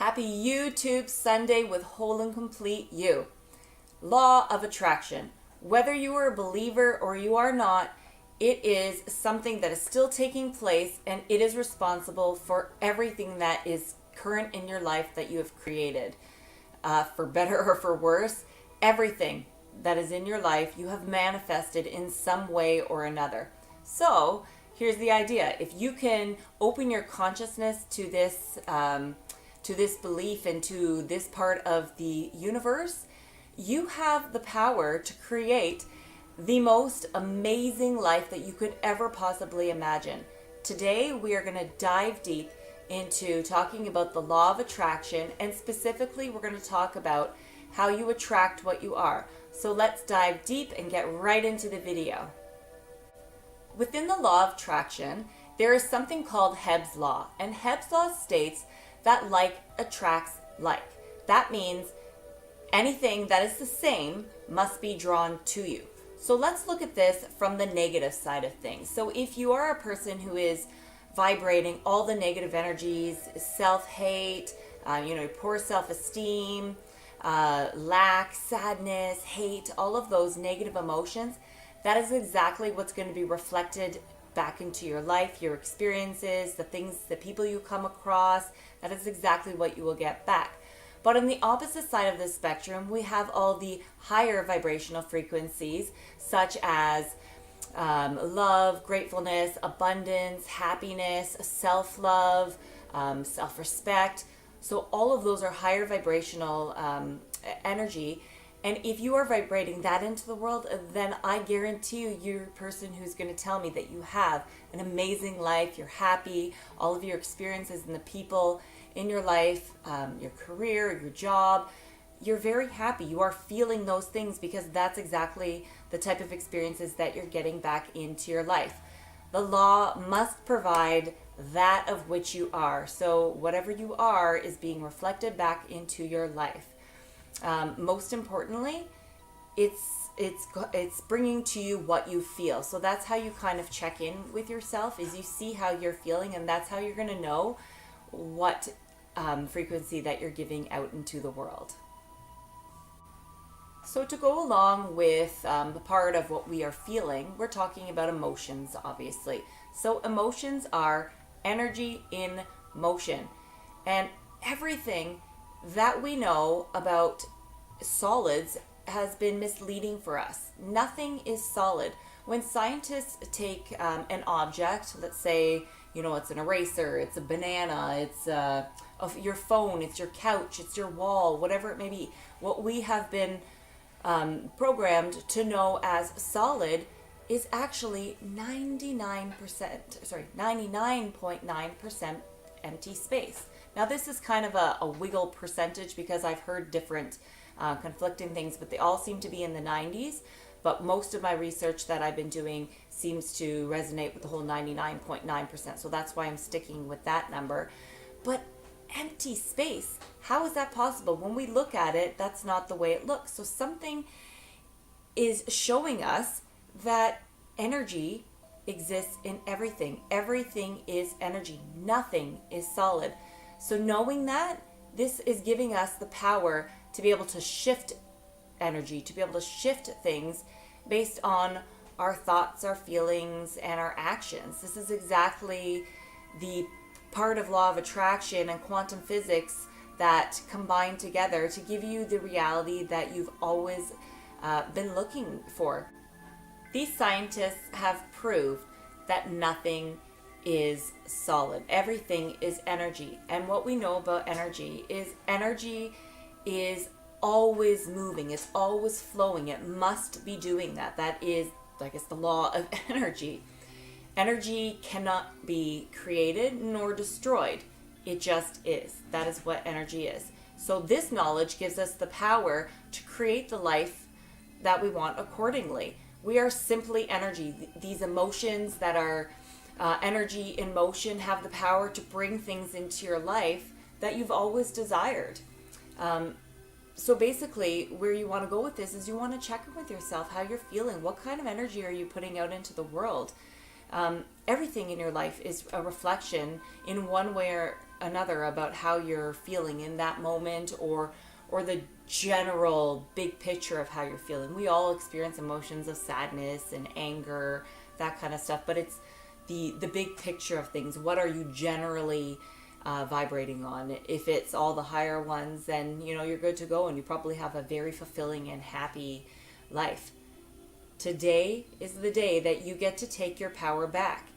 Happy YouTube Sunday with Whole and Complete You. Law of attraction. Whether you are a believer or you are not, it is something that is still taking place, and it is responsible for everything that is current in your life that you have created. For better or for worse, everything that is in your life you have manifested in some way or another. So here's the idea. If you can open your consciousness to this belief and to this part of the universe, you have the power to create the most amazing life that you could ever possibly imagine. Today, we are going to dive deep into talking about the law of attraction, and specifically, we're going to talk about how you attract what you are. So let's dive deep and get right into the video. Within the law of attraction, there is something called Hebb's Law, and Hebb's Law states that like attracts like. That means anything that is the same must be drawn to you. So let's look at this from the negative side of things. So if you are a person who is vibrating all the negative energies, self-hate, poor self-esteem, lack, sadness, hate, all of those negative emotions, that is exactly what's going to be reflected back into your life, your experiences, the things, the people you come across. That is exactly what you will get back. But on the opposite side of the spectrum, we have all the higher vibrational frequencies, such as love, gratefulness, abundance, happiness, self-love, self-respect. So all of those are higher vibrational energy. And if you are vibrating that into the world, then I guarantee you, you're a person who's going to tell me that you have an amazing life, you're happy, all of your experiences and the people in your life, your career, your job, you're very happy. You are feeling those things because that's exactly the type of experiences that you're getting back into your life. The law must provide that of which you are. So whatever you are is being reflected back into your life. Most importantly, it's bringing to you what you feel. So that's how you kind of check in with yourself, is you see how you're feeling, and that's how you're going to know what frequency that you're giving out into the world. So to go along with the part of what we are feeling, we're talking about emotions, obviously. So emotions are energy in motion, and everything that we know about solids has been misleading for us. Nothing is solid. When scientists take an object, let's say, it's an eraser, it's a banana, it's your phone, it's your couch, it's your wall, whatever it may be, what we have been programmed to know as solid is actually 99.9% empty space. Now this is kind of a wiggle percentage because I've heard different conflicting things, but they all seem to be in the 90s. But most of my research that I've been doing seems to resonate with the whole 99.9%. So that's why I'm sticking with that number. But empty space, how is that possible? When we look at it, that's not the way it looks. So something is showing us that energy exists in everything. Everything is energy. Nothing is solid. So knowing that, this is giving us the power to be able to shift energy, to be able to shift things based on our thoughts, our feelings, and our actions. This is exactly the part of law of attraction and quantum physics that combine together to give you the reality that you've always been looking for. These scientists have proved that nothing is solid. Everything is energy. And what we know about energy is always moving. It's always flowing. It must be doing that. That is, I guess, the law of energy. Energy cannot be created nor destroyed. It just is. That is what energy is. So this knowledge gives us the power to create the life that we want accordingly. We are simply energy. These emotions that are energy in motion have the power to bring things into your life that you've always desired. So basically, where you want to go with this is you want to check in with yourself, how you're feeling, what kind of energy are you putting out into the world. Everything in your life is a reflection in one way or another about how you're feeling in that moment, or the general big picture of how you're feeling. We all experience emotions of sadness and anger, that kind of stuff, but it's the big picture of things. What are you generally vibrating on? If it's all the higher ones, then you're good to go, and you probably have a very fulfilling and happy life. Today is the day that you get to take your power back.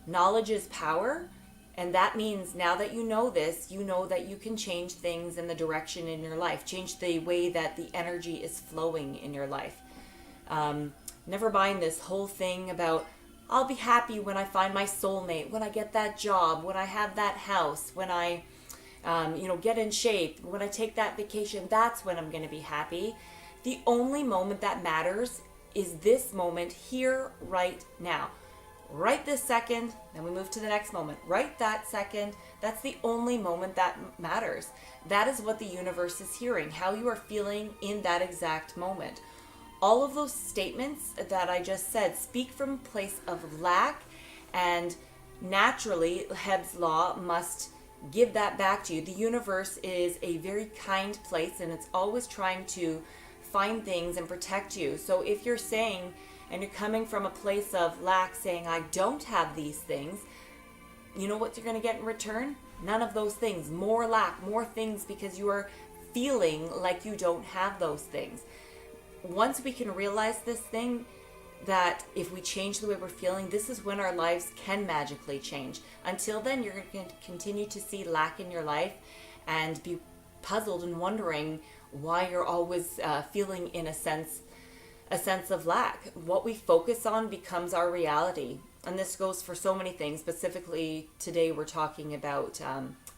Knowledge is power, and that means now that you know this, you know that you can change things in the direction in your life, change the way that the energy is flowing in your life. Never mind this whole thing about, I'll be happy when I find my soulmate, when I get that job, when I have that house, when I get in shape, when I take that vacation, that's when I'm going to be happy. The only moment that matters is this moment here, right now. Right this second, then we move to the next moment. Right that second, that's the only moment that matters. That is what the universe is hearing, how you are feeling in that exact moment. All of those statements that I just said speak from a place of lack, and naturally, Hebb's law must give that back to you. The universe is a very kind place, and it's always trying to find things and protect you. So if you're saying, and you're coming from a place of lack, saying, I don't have these things, you know what you're going to get in return? None of those things. More lack, more things, because you are feeling like you don't have those things. Once we can realize this thing, that if we change the way we're feeling, this is when our lives can magically change. Until then, you're going to continue to see lack in your life and be puzzled and wondering why you're always feeling in a sense of lack. What we focus on becomes our reality. And this goes for so many things. Specifically, today we're talking about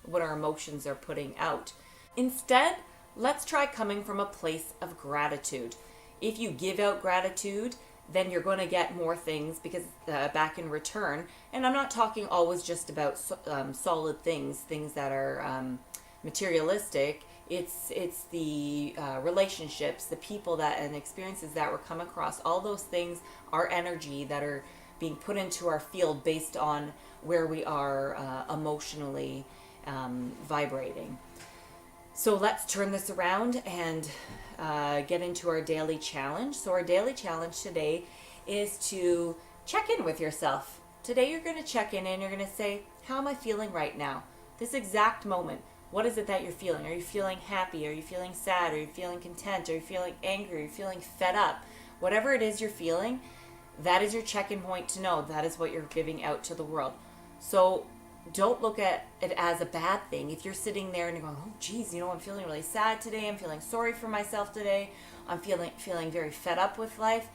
what our emotions are putting out. Instead, let's try coming from a place of gratitude. If you give out gratitude, then you're going to get more things because back in return. And I'm not talking always just about solid things that are materialistic. It's the relationships, the people that and experiences that we're come across. All those things are energy that are being put into our field based on where we are emotionally vibrating. So let's turn this around and get into our daily challenge. So our daily challenge today is to check in with yourself. Today you're going to check in and you're going to say, how am I feeling right now? This exact moment. What is it that you're feeling? Are you feeling happy? Are you feeling sad? Are you feeling content? Are you feeling angry? Are you feeling fed up? Whatever it is you're feeling, that is your check-in point to know that is what you're giving out to the world. So don't look at it as a bad thing. If you're sitting there and you're going, oh geez, I'm feeling really sad today. I'm feeling sorry for myself today. I'm feeling very fed up with life.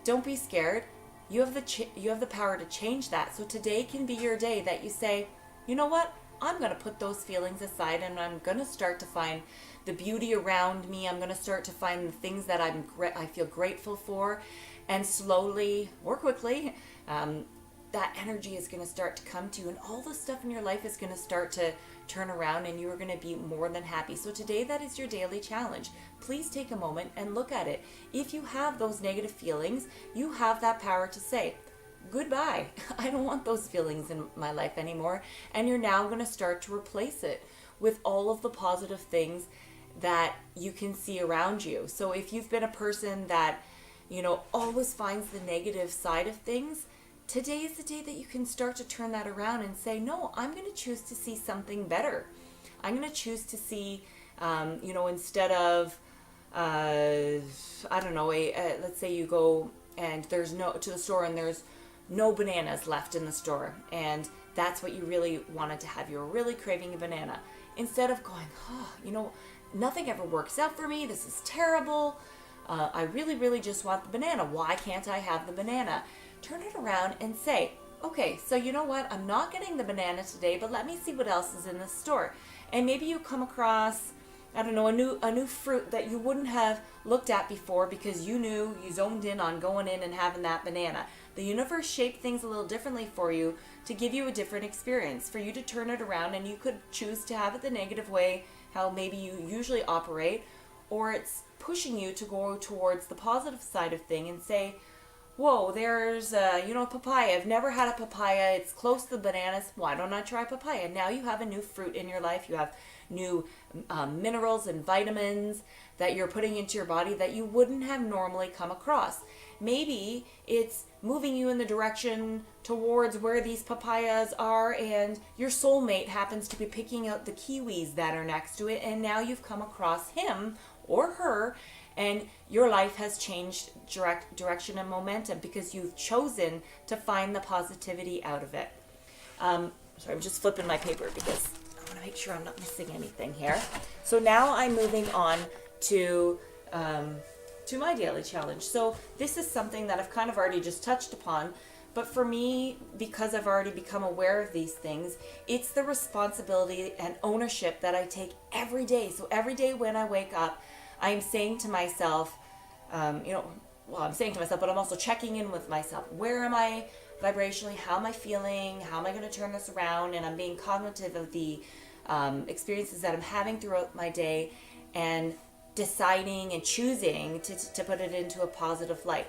Don't be scared. You have the power to change that. So today can be your day that you say, you know what? I'm going to put those feelings aside and I'm going to start to find the beauty around me. I'm going to start to find the things that I feel grateful for, and slowly or quickly, that energy is going to start to come to you, and all the stuff in your life is going to start to turn around, and you are going to be more than happy. So today, that is your daily challenge. Please take a moment and look at it. If you have those negative feelings, you have that power to say, goodbye. I don't want those feelings in my life anymore. And you're now going to start to replace it with all of the positive things that you can see around you. So if you've been a person that, always finds the negative side of things, today is the day that you can start to turn that around and say, no, I'm going to choose to see something better. I'm going to choose to see, instead of, let's say you go and to the store and there's no bananas left in the store, and that's what you really wanted to have. You were really craving a banana. Instead of going, nothing ever works out for me. This is terrible. I really, really just want the banana. Why can't I have the banana? Turn it around and say, okay, so you know what? I'm not getting the banana today, but let me see what else is in the store. And maybe you come across, a new fruit that you wouldn't have looked at before because you zoned in on going in and having that banana. The universe shaped things a little differently for you to give you a different experience, for you to turn it around, and you could choose to have it the negative way, how maybe you usually operate, or it's pushing you to go towards the positive side of thing and say, whoa, there's papaya. I've never had a papaya. It's close to the bananas. Why don't I try papaya? Now you have a new fruit in your life. You have new minerals and vitamins that you're putting into your body that you wouldn't have normally come across. Maybe it's moving you in the direction towards where these papayas are, and your soulmate happens to be picking out the kiwis that are next to it, and now you've come across him or her, and your life has changed direction and momentum because you've chosen to find the positivity out of it. Sorry, I'm just flipping my paper because I want to make sure I'm not missing anything here. So now I'm moving on to my daily challenge. So this is something that I've kind of already just touched upon, but for me, because I've already become aware of these things, it's the responsibility and ownership that I take every day. So every day when I wake up, I'm saying to myself, I'm saying to myself, but I'm also checking in with myself. Where am I vibrationally? How am I feeling? How am I going to turn this around? And I'm being cognitive of the experiences that I'm having throughout my day, and deciding and choosing to put it into a positive light.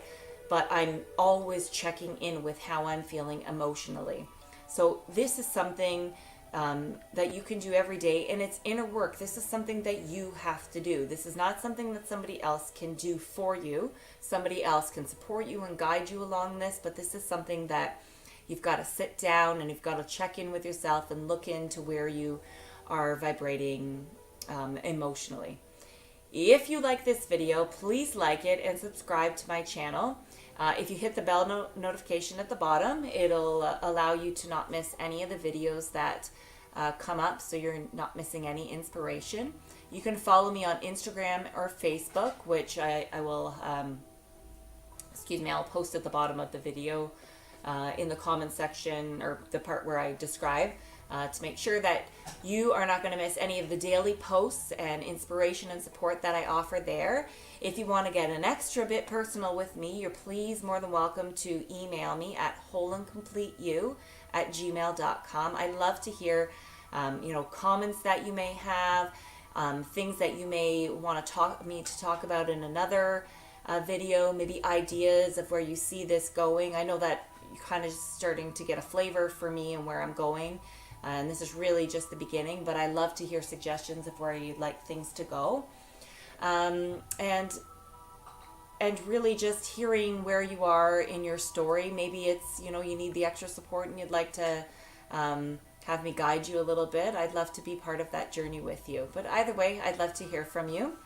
But I'm always checking in with how I'm feeling emotionally. So this is something that you can do every day, and it's inner work. This is something that you have to do. This is not something that somebody else can do for you. Somebody else can support you and guide you along this, but this is something that you've got to sit down and you've got to check in with yourself and look into where you are vibrating emotionally. If you like this video, please like it and subscribe to my channel. If you hit the bell notification at the bottom, it'll allow you to not miss any of the videos that come up, so you're not missing any inspiration. You can follow me on Instagram or Facebook, which I will, I'll post at the bottom of the video in the comment section, or the part where I describe, to make sure that you are not going to miss any of the daily posts and inspiration and support that I offer there. If you want to get an extra bit personal with me, you're please more than welcome to email me at wholeandcompleteyou@gmail.com. I love to hear comments that you may have, things that you may want to talk about in another video, maybe ideas of where you see this going. I know that you're kind of starting to get a flavor for me and where I'm going. And this is really just the beginning, but I love to hear suggestions of where you'd like things to go. And really just hearing where you are in your story. Maybe it's, you need the extra support and you'd like to have me guide you a little bit. I'd love to be part of that journey with you. But either way, I'd love to hear from you.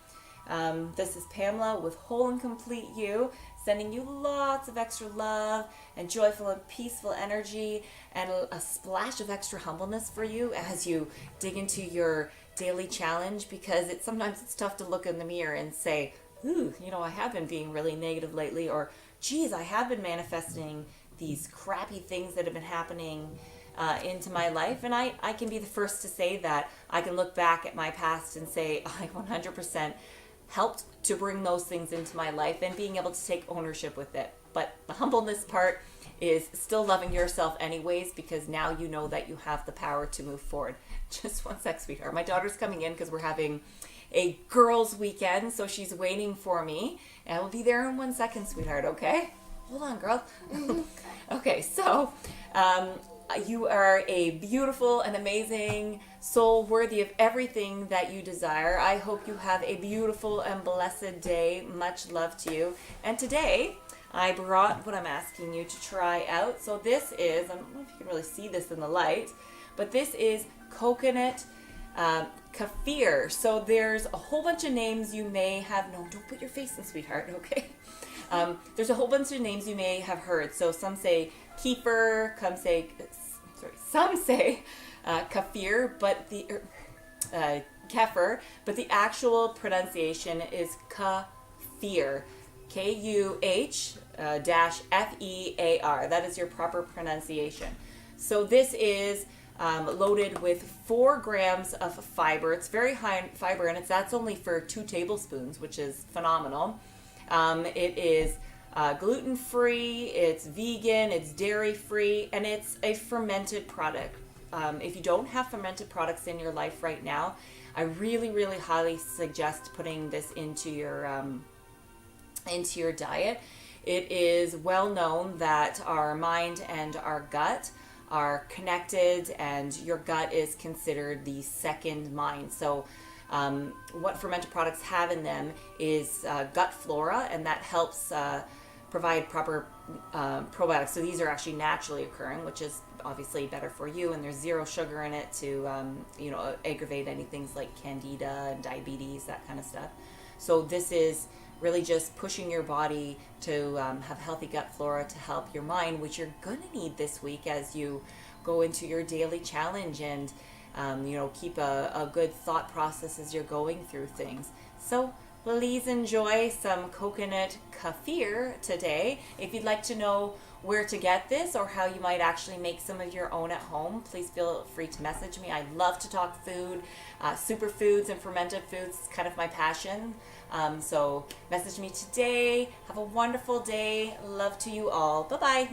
This is Pamela with Whole and Complete You, sending you lots of extra love and joyful and peaceful energy, and a splash of extra humbleness for you as you dig into your daily challenge, because sometimes it's tough to look in the mirror and say, ooh, I have been being really negative lately, or geez, I have been manifesting these crappy things that have been happening into my life. And I can be the first to say that I can look back at my past and say I 100% helped to bring those things into my life, and being able to take ownership with it. But the humbleness part is still loving yourself anyways, because now you know that you have the power to move forward. Just one sec, sweetheart. My daughter's coming in because we're having a girls' weekend, so she's waiting for me, and we'll be there in 1 second, sweetheart, okay? Hold on, girl. Okay, so you are a beautiful and amazing soul, worthy of everything that you desire. I hope you have a beautiful and blessed day. Much love to you. And today, I brought what I'm asking you to try out. So this is, I don't know if you can really see this in the light, but this is coconut Kefir. So there's a whole bunch of names you may have known. Don't put your face in, sweetheart, okay? There's a whole bunch of names you may have heard. So some say Kefir, some say Kefir, but the Kefir, but the actual pronunciation is Kuh-fear, Kuh-fear. That is your proper pronunciation. So this is loaded with 4 grams of fiber. It's very high in fiber, and that's only for 2 tablespoons, which is phenomenal. It is gluten-free, it's vegan, it's dairy-free, and it's a fermented product. If you don't have fermented products in your life right now, I really, really highly suggest putting this into your diet. It is well known that our mind and our gut are connected, and your gut is considered the second mind. So what fermented products have in them is Gut Flora, and that helps provide proper probiotics. So these are actually naturally occurring, which is obviously better for you, and there's zero sugar in it to aggravate any things like candida and diabetes, that kind of stuff. So this is really just pushing your body to have healthy gut flora to help your mind, which you're going to need this week as you go into your daily challenge, and keep a good thought process as you're going through things. So please enjoy some coconut kefir today. If you'd like to know where to get this or how you might actually make some of your own at home, please feel free to message me. I love to talk food, superfoods and fermented foods. It's kind of my passion. So message me today. Have a wonderful day. Love to you all. Bye-bye.